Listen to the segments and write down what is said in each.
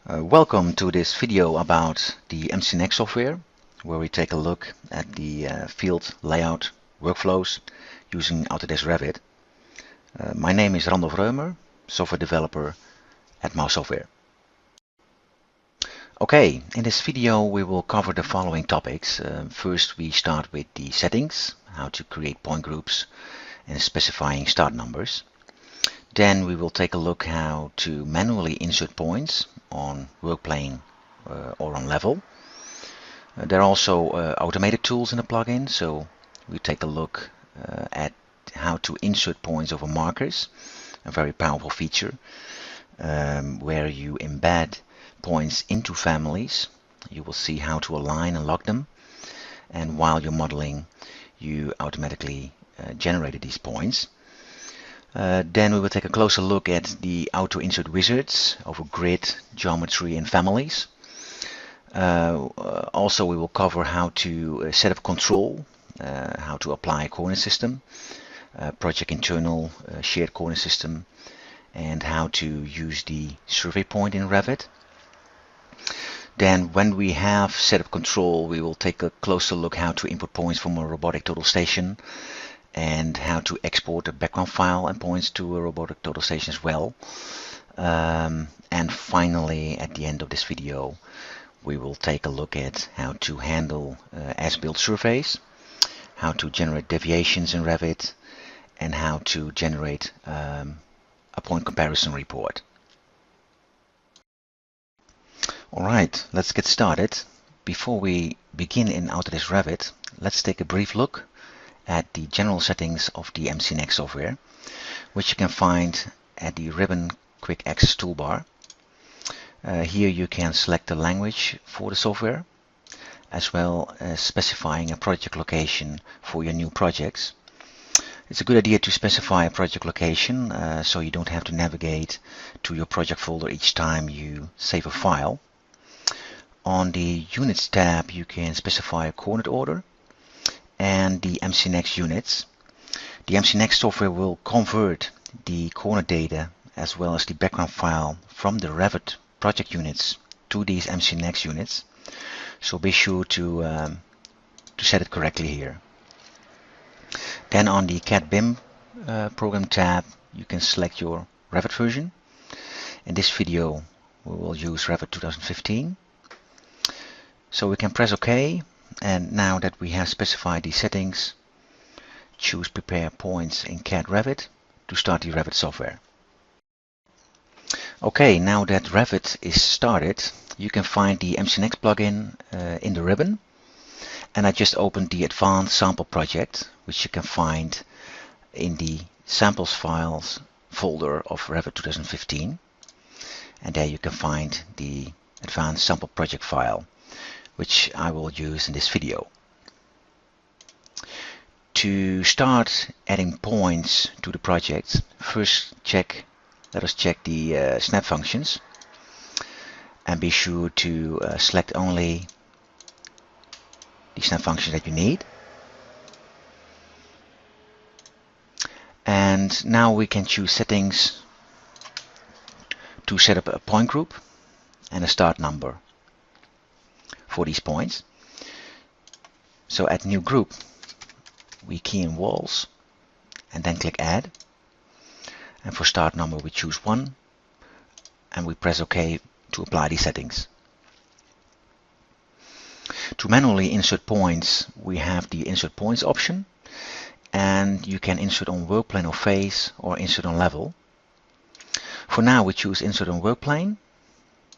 Welcome to this video about the MCNX software, where we take a look at the field layout workflows using Autodesk Revit. My name is Randolph Reumer, software developer at Mouse Software. Okay, in this video we will cover the following topics. First we start with the settings, how to create point groups and specifying start numbers. Then we will take a look how to manually insert points on workplane or on level. There are also automated tools in the plugin, so we take a look at how to insert points over markers, a very powerful feature where you embed points into families. You will see how to align and lock them, and while you're modeling you automatically generated these points. Then we will take a closer look at the auto insert wizards over grid, geometry and families. Also we will cover how to set up control, how to apply a coordinate system, project internal shared coordinate system, and how to use the survey point in Revit. Then when we have set up control, we will take a closer look how to input points from a robotic total station, and how to export a background file and points to a robotic total station as well. And finally, at the end of this video, we will take a look at how to handle as-built surveys, how to generate deviations in Revit, and how to generate a point comparison report. Alright, let's get started. Before we begin in Autodesk Revit, let's take a brief look at the general settings of the MCNX software, which you can find at the ribbon Quick Access toolbar. Here you can select the language for the software, as well as specifying a project location for your new projects. It's a good idea to specify a project location so you don't have to navigate to your project folder each time you save a file. On the Units tab you can specify a coordinate order and the MCNX units. The MCNX software will convert the coordinate data as well as the background file from the Revit project units to these MCNX units, so be sure to set it correctly here. Then on the CAD BIM program tab you can select your Revit version. In this video we will use Revit 2015, so we can press OK. And now that we have specified the settings, choose Prepare Points in CAD Revit to start the Revit software. Okay, now that Revit is started, you can find the MCNX plugin in the ribbon. And I just opened the Advanced Sample project, which you can find in the Samples Files folder of Revit 2015. And there you can find the Advanced Sample project file, which I will use in this video. To start adding points to the project, first let us check the snap functions, and be sure to select only the snap function that you need. And now we can choose settings to set up a point group and a start number for these points. So add new group, we key in walls and then click add, and for start number we choose 1 and we press OK to apply these settings. To manually insert points, we have the insert points option, and you can insert on workplane or face or insert on level. For now we choose insert on workplane,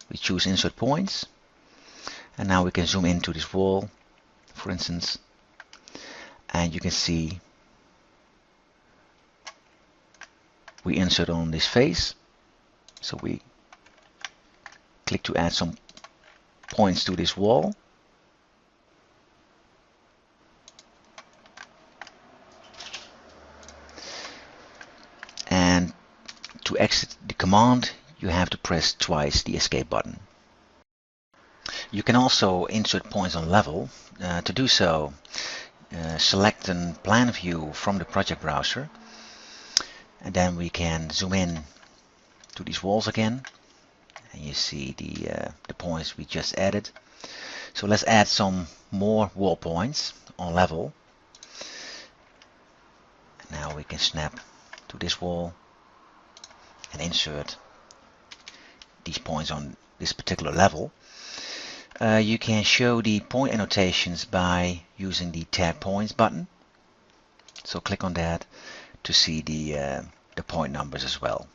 we choose insert points. And now we can zoom into this wall, for instance, and you can see we insert on this face. So we click to add some points to this wall. And to exit the command, you have to press twice the escape button. You can also insert points on level. To do so, select a plan view from the project browser, and then we can zoom in to these walls again. and you see the points we just added. So let's add some more wall points on level. Now we can snap to this wall and insert these points on this particular level. You can show the point annotations by using the Tab Points button. So click on that to see the point numbers as well.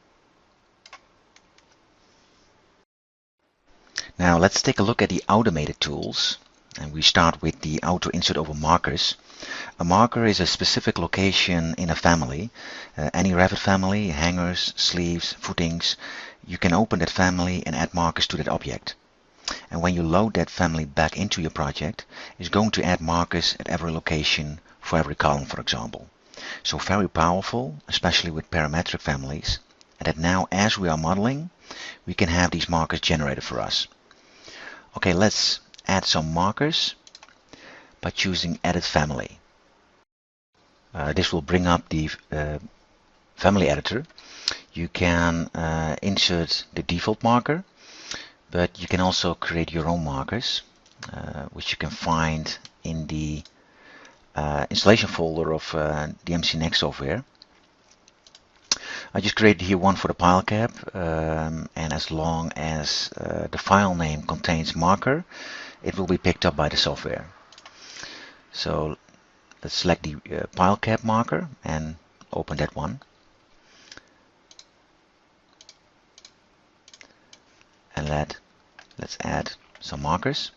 Now let's take a look at the automated tools, and we start with the Auto Insert Over Markers. A marker is a specific location in a family, any Revit family, hangers, sleeves, footings. You can open that family and add markers to that object. And when you load that family back into your project, it's going to add markers at every location for every column, for example. So very powerful, especially with parametric families. And that now, as we are modeling, we can have these markers generated for us. Okay, let's add some markers by choosing Edit Family. This will bring up the family editor. You can insert the default marker, but you can also create your own markers, which you can find in the installation folder of the MCNext software. I just created here one for the pile cap, and as long as the file name contains marker, it will be picked up by the software. So let's select the pile cap marker and open that one. And let's add some markers.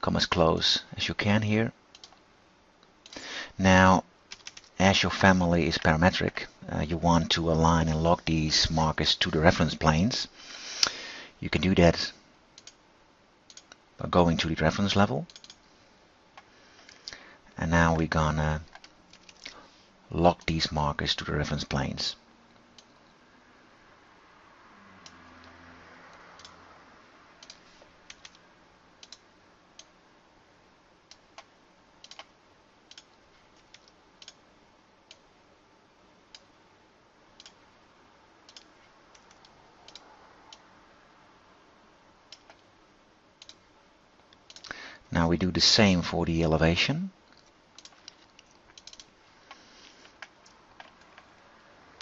Come as close as you can here. Now, as your family is parametric, you want to align and lock these markers to the reference planes. You can do that by going to the reference level. And now we're gonna lock these markers to the reference planes. Now we do the same for the elevation.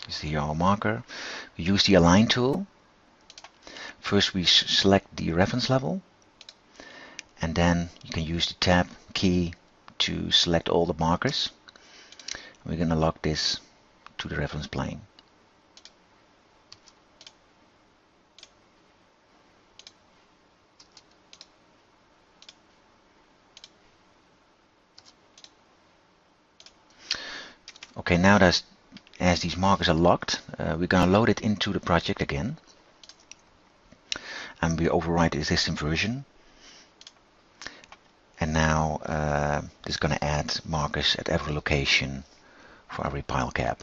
You see our marker. We use the Align tool. First we select the reference level, and then you can use the Tab key to select all the markers. We're going to lock this to the reference plane. Okay, now that as these markers are locked, we're going to load it into the project again, and we overwrite the existing version. And now this is going to add markers at every location for every pile cap.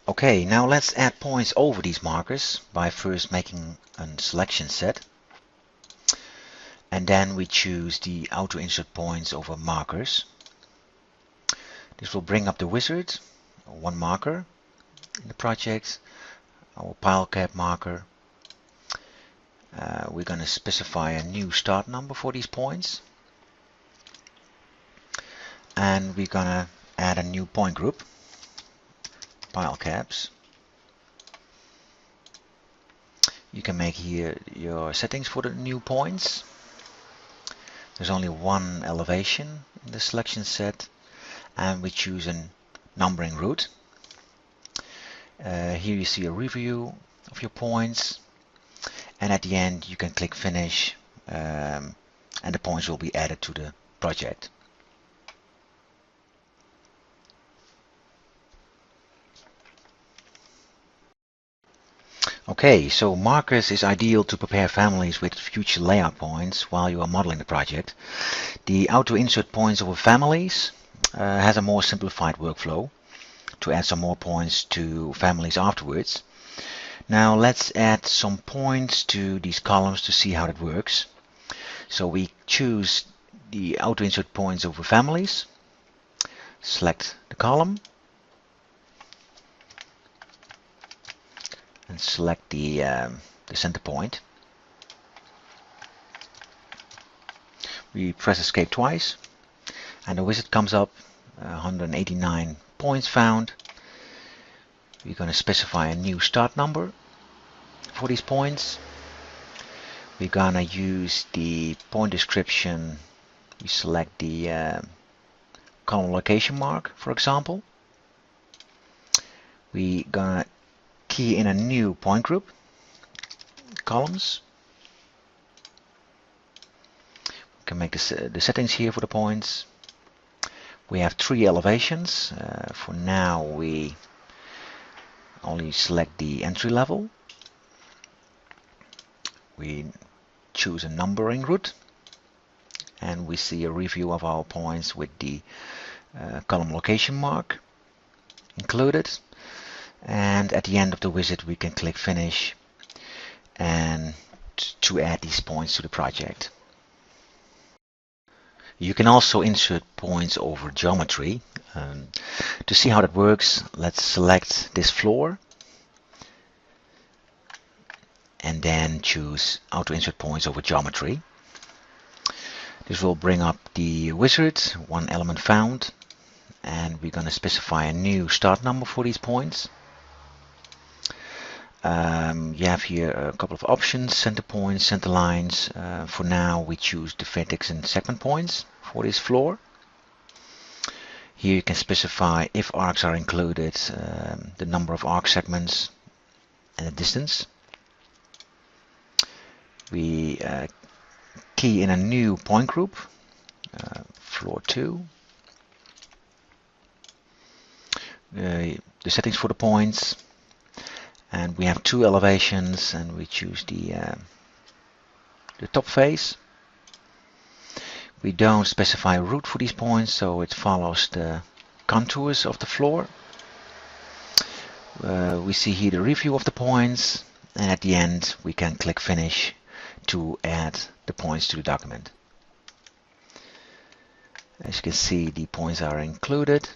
Okay, now let's add points over these markers by first making a selection set. And then we choose the Auto Insert Points Over Markers. This will bring up the wizard, one marker in the project, our pile cap marker. We're going to specify a new start number for these points. And we're going to add a new point group, pile caps. You can make here your settings for the new points. There's only one elevation in the selection set, and we choose a numbering route. Here you see a review of your points, and at the end you can click Finish, and the points will be added to the project. Okay, so markers is ideal to prepare families with future layout points while you are modeling the project. The Auto Insert Points Over Families has a more simplified workflow to add some more points to families afterwards. Now let's add some points to these columns to see how that works. So we choose the Auto Insert Points Over Families, select the column, and select the center point. We press escape twice and the wizard comes up, 189 points found. We're going to specify a new start number for these points. We're going to use the point description. We select the column location mark, for example. We're going to key in a new point group, columns. We can make the settings here for the points. We have 3 elevations. For now we only select the entry level. We choose a numbering route and we see a review of our points with the column location mark included. And at the end of the wizard we can click finish and to add these points to the project. You can also insert points over geometry. To see how that works, let's select this floor and then choose Auto Insert Points over Geometry. This will bring up the wizard, 1 element found, and we're going to specify a new start number for these points. You have here a couple of options, center points, center lines. For now we choose the vertex and segment points for this floor. Here you can specify, if arcs are included, the number of arc segments and the distance. We key in a new point group, floor 2. The settings for the points, and we have 2 elevations, and we choose the top face. We don't specify a route for these points, so it follows the contours of the floor. We see here the review of the points, and at the end we can click finish to add the points to the document. As you can see, the points are included,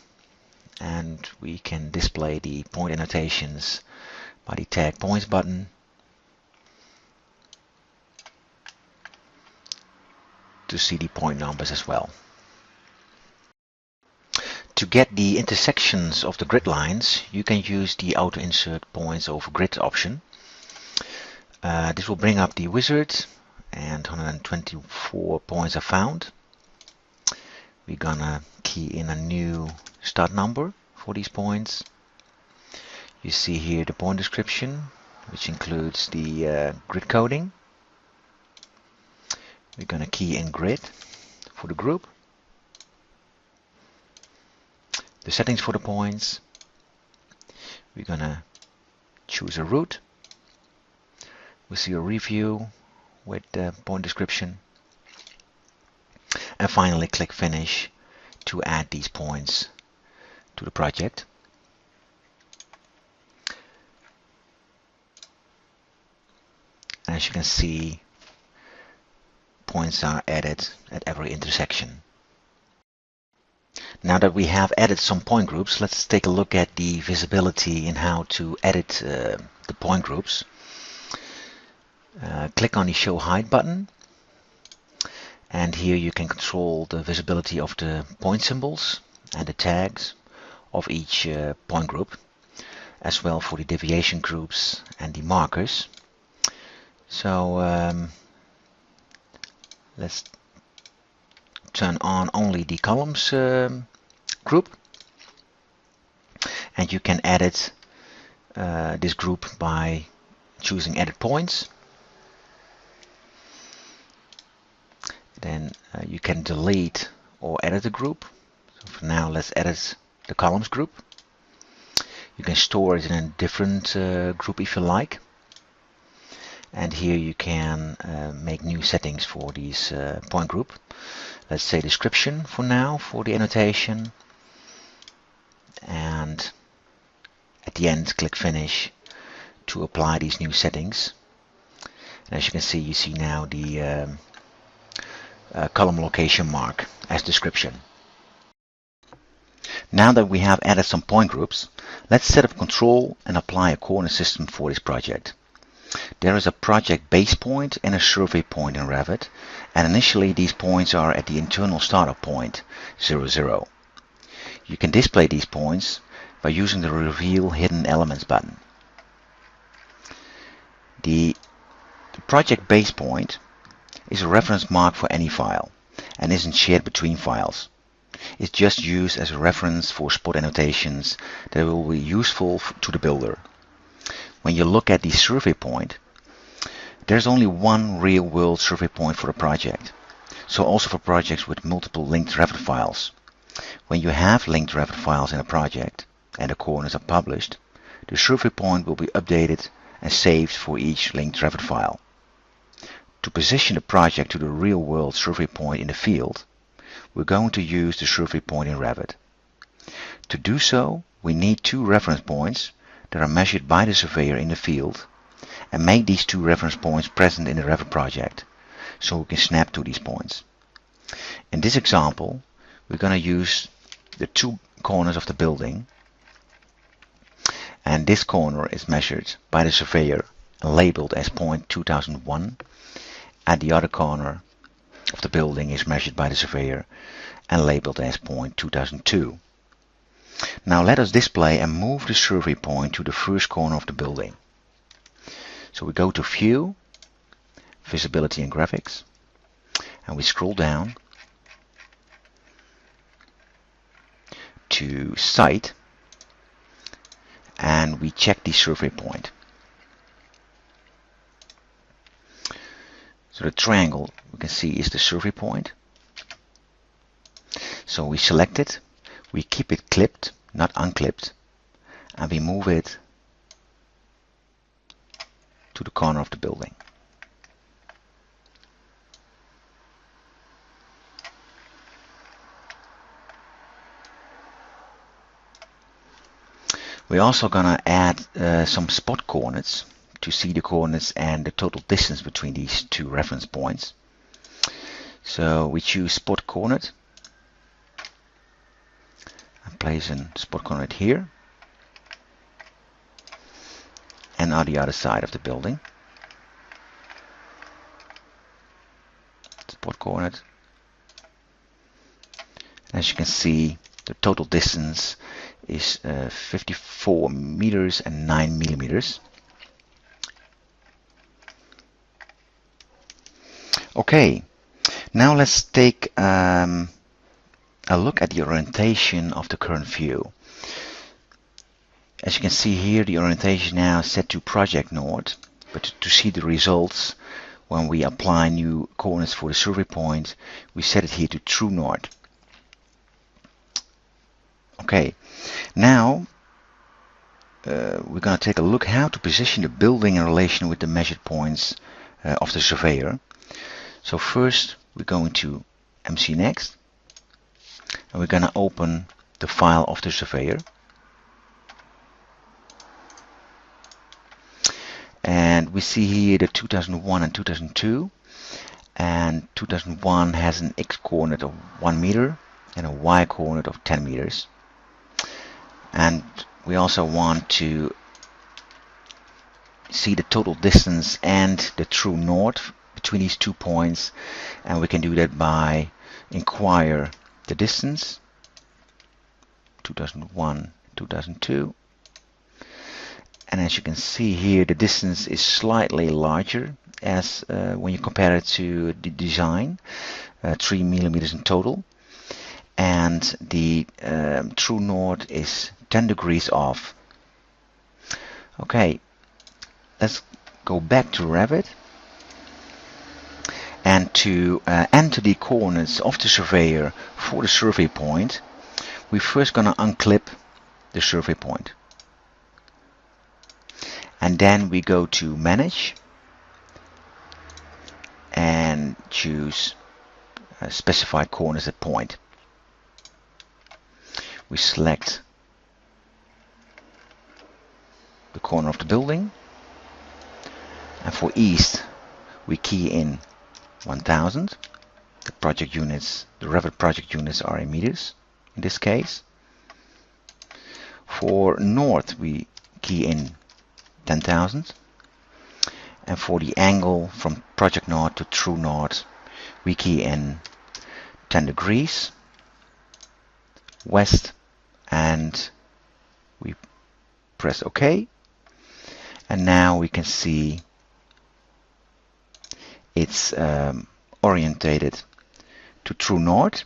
and we can display the point annotations by the tag points button. To see the point numbers as well. To get the intersections of the grid lines, you can use the Auto Insert Points over Grid option. This will bring up the wizard, and 124 points are found. We're gonna key in a new start number for these points. You see here the point description, which includes the grid coding. We're going to key in grid for the group, the settings for the points. We're going to choose a route. We see a review with the point description, and finally click finish to add these points to the project. As you can see, points are added at every intersection. Now that we have added some point groups, let's take a look at the visibility and how to edit the point groups. Click on the Show Hide button, and here you can control the visibility of the point symbols and the tags of each point group, as well for the deviation groups and the markers. So let's turn on only the columns group, and you can edit this group by choosing Edit Points. Then you can delete or edit the group. So for now, let's edit the columns group. You can store it in a different group if you like. And here you can make new settings for these point group. Let's say description for now for the annotation, and at the end click finish to apply these new settings. And as you can see, you see now the column location mark as description. Now that we have added some point groups, let's set up control and apply a coordinate system for this project. There is a project base point and a survey point in Revit, and initially these points are at the internal startup point 0, 0. You can display these points by using the Reveal Hidden Elements button. The project base point is a reference mark for any file and isn't shared between files. It's just used as a reference for spot annotations that will be useful to the builder. When you look at the survey point, there's only one real-world survey point for the project. So also for projects with multiple linked Revit files. When you have linked Revit files in a project and the coordinates are published, the survey point will be updated and saved for each linked Revit file. To position the project to the real-world survey point in the field, we're going to use the survey point in Revit. To do so, we need two reference points that are measured by the surveyor in the field and make these two reference points present in the Revit project, so we can snap to these points. In this example, we're going to use the two corners of the building, and this corner is measured by the surveyor and labeled as point 2001, and the other corner of the building is measured by the surveyor and labeled as point 2002. Now let us display and move the survey point to the first corner of the building. So we go to View, Visibility and Graphics, and we scroll down to Site, and we check the survey point. So the triangle we can see is the survey point. So we select it, we keep it clipped, not unclipped, and we move it to the corner of the building. We're also going to add some spot coordinates to see the coordinates and the total distance between these two reference points. So we choose spot coordinate and place a spot coordinate here and on the other side of the building. Spot coordinate. As you can see, the total distance is 54 meters and 9 millimeters. Okay, now let's take a look at the orientation of the current view. As you can see here, the orientation now is set to project north, but to see the results when we apply new coordinates for the survey point, we set it here to true north. Okay, now we're going to take a look how to position the building in relation with the measured points of the surveyor. So first we're going to MC Next, and we're going to open the file of the surveyor. And we see here the 2001 and 2002, and 2001 has an X coordinate of 1 meter and a Y coordinate of 10 meters. And we also want to see the total distance and the true north between these 2 points, and we can do that by inquire the distance 2001, 2002, and as you can see here, the distance is slightly larger as when you compare it to the design, 3 millimeters in total, and the true north is 10 degrees off. Okay, let's go back to Revit. And to enter the coordinates of the surveyor for the survey point, we're first going to unclip the survey point. And then we go to Manage and choose Specify Coordinates at Point. We select the corner of the building, and for east we key in 1000. The project units, the Revit project units are in meters in this case. For north we key in 10,000, and for the angle from project north to true north we key in 10 degrees west, and we press OK, and now we can see it's orientated to true north,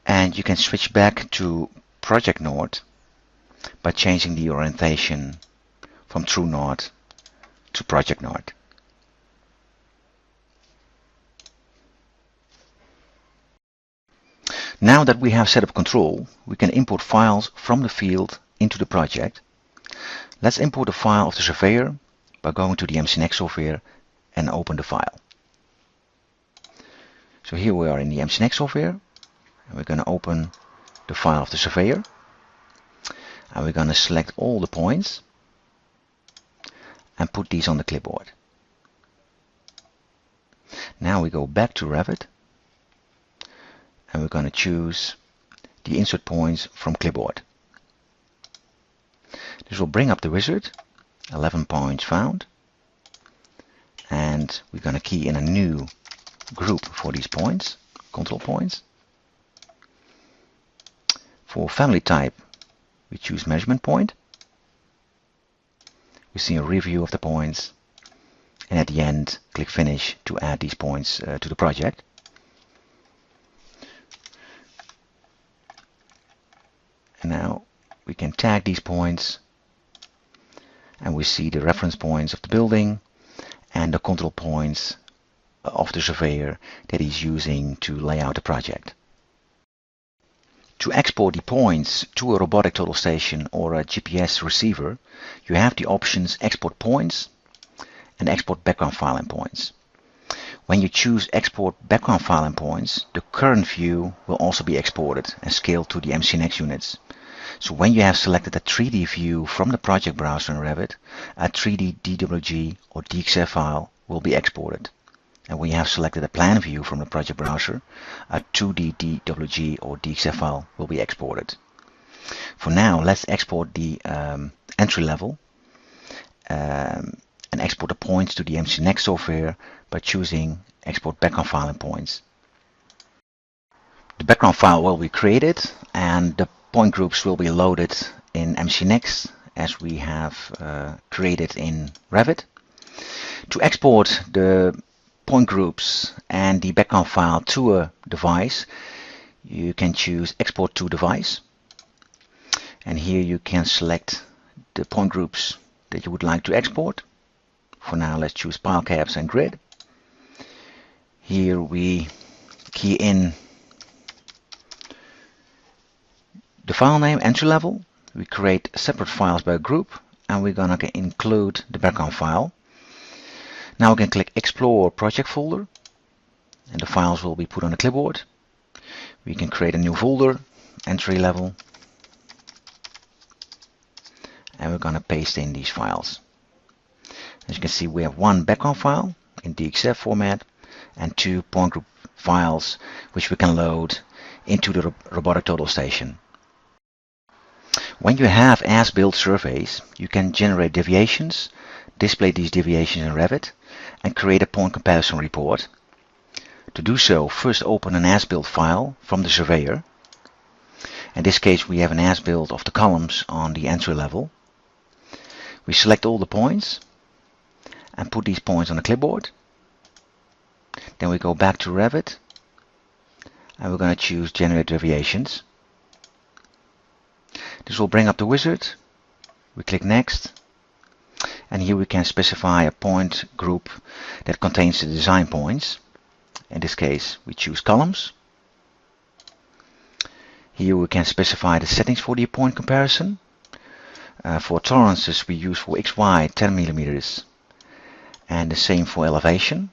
and you can switch back to project north by changing the orientation from true north to project north. Now that we have set up control, we can import files from the field into the project. Let's import a file of the surveyor by going to the MCNX software and open the file. So here we are in the MCNX software, and we're going to open the file of the surveyor, and we're going to select all the points and put these on the clipboard. Now we go back to Revit, and we're going to choose the insert points from clipboard. This will bring up the wizard, 11 points found, and we're going to key in a new group for these points, control points. For family type we choose measurement point. We see a review of the points, and at the end click finish to add these points to the project. And now we can tag these points, and we see the reference points of the building and the control points of the surveyor that he's using to lay out the project. To export the points to a robotic total station or a GPS receiver, you have the options Export Points and Export Background File and Points. When you choose Export Background File and Points, the current view will also be exported and scaled to the MCNX units. So when you have selected a 3D view from the project browser in Revit, a 3D DWG or DXF file will be exported. And when you have selected a plan view from the project browser, a 2D DWG or DXF file will be exported. For now, let's export the entry level and export the points to the MCNX software by choosing Export Background File and Points. The background file will be created, and the point groups will be loaded in MCNX as we have created in Revit. To export the point groups and the background file to a device, you can choose Export to Device, and here you can select the point groups that you would like to export. For now, let's choose Pile Caps and Grid. Here we key in the file name, entry level. We create separate files by group, and we're gonna include the background file. Now we can click Explore Project Folder, and the files will be put on the clipboard. We can create a new folder, entry level, and we're going to paste in these files. As you can see, we have one background file in DXF format and two point group files which we can load into the robotic total station. When you have as-built surveys, you can generate deviations, display these deviations in Revit, and create a point comparison report. To do so, first open an as-built file from the surveyor. In this case, we have an as-built of the columns on the entry level. We select all the points and put these points on the clipboard. Then we go back to Revit, and we're going to choose Generate Deviations. This will bring up the wizard. We click Next, and here we can specify a point group that contains the design points. In this case, we choose columns. Here we can specify the settings for the point comparison. For tolerances, we use for XY 10 mm, and the same for elevation.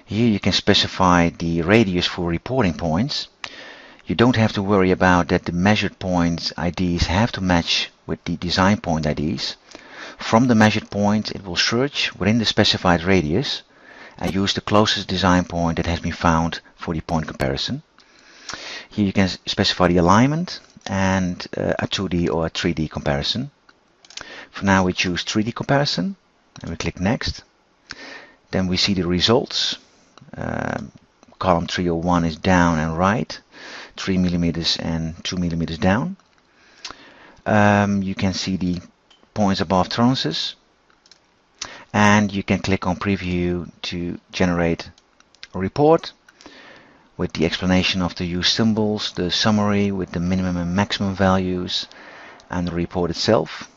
Here you can specify the radius for reporting points. You don't have to worry about that the measured points IDs have to match with the design point IDs. From the measured point, it will search within the specified radius and use the closest design point that has been found for the point comparison. Here you can specify the alignment and a 2D or a 3D comparison. For now we choose 3D comparison and we click next. Then we see the results. Column 301 is down and right, 3 millimeters and 2 millimeters down. You can see the points above tolerances, and you can click on preview to generate a report with the explanation of the used symbols, the summary with the minimum and maximum values, and the report itself.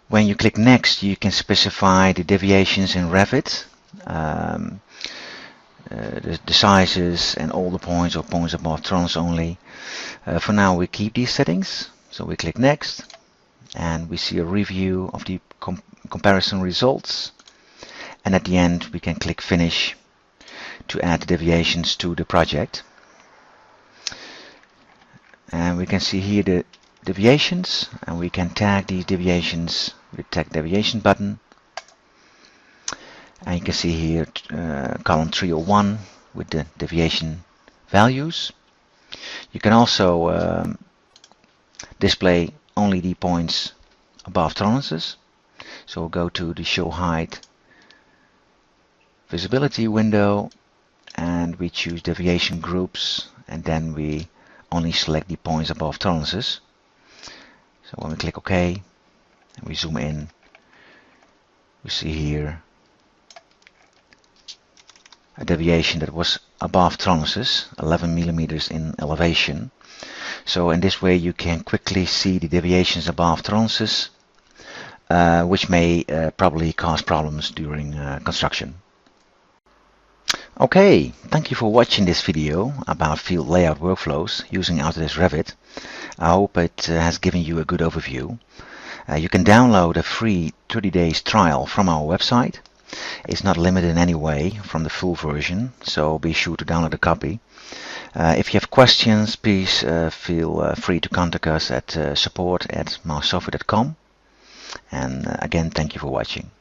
When you click next, you can specify the deviations in Revit, the sizes and all the points or points above tolerance only. For now we keep these settings, so we click next and we see a review of the comparison results, and at the end we can click finish to add the deviations to the project. And we can see here the deviations, and we can tag these deviations with the tag deviation button. And you can see here column 301 with the deviation values. You can also display only the points above tolerances. So we'll go to the show height visibility window and we choose deviation groups, and then we only select the points above tolerances. So when we click OK and we zoom in, we see here a deviation that was above tolerances, 11 millimeters in elevation. So in this way you can quickly see the deviations above tolerances, which may probably cause problems during construction. Okay, thank you for watching this video about field layout workflows using Autodesk Revit. I hope it has given you a good overview. You can download a free 30 days trial from our website. It's not limited in any way from the full version, so be sure to download a copy. If you have questions, please feel free to contact us at support@mousesoftware.com. And again, thank you for watching.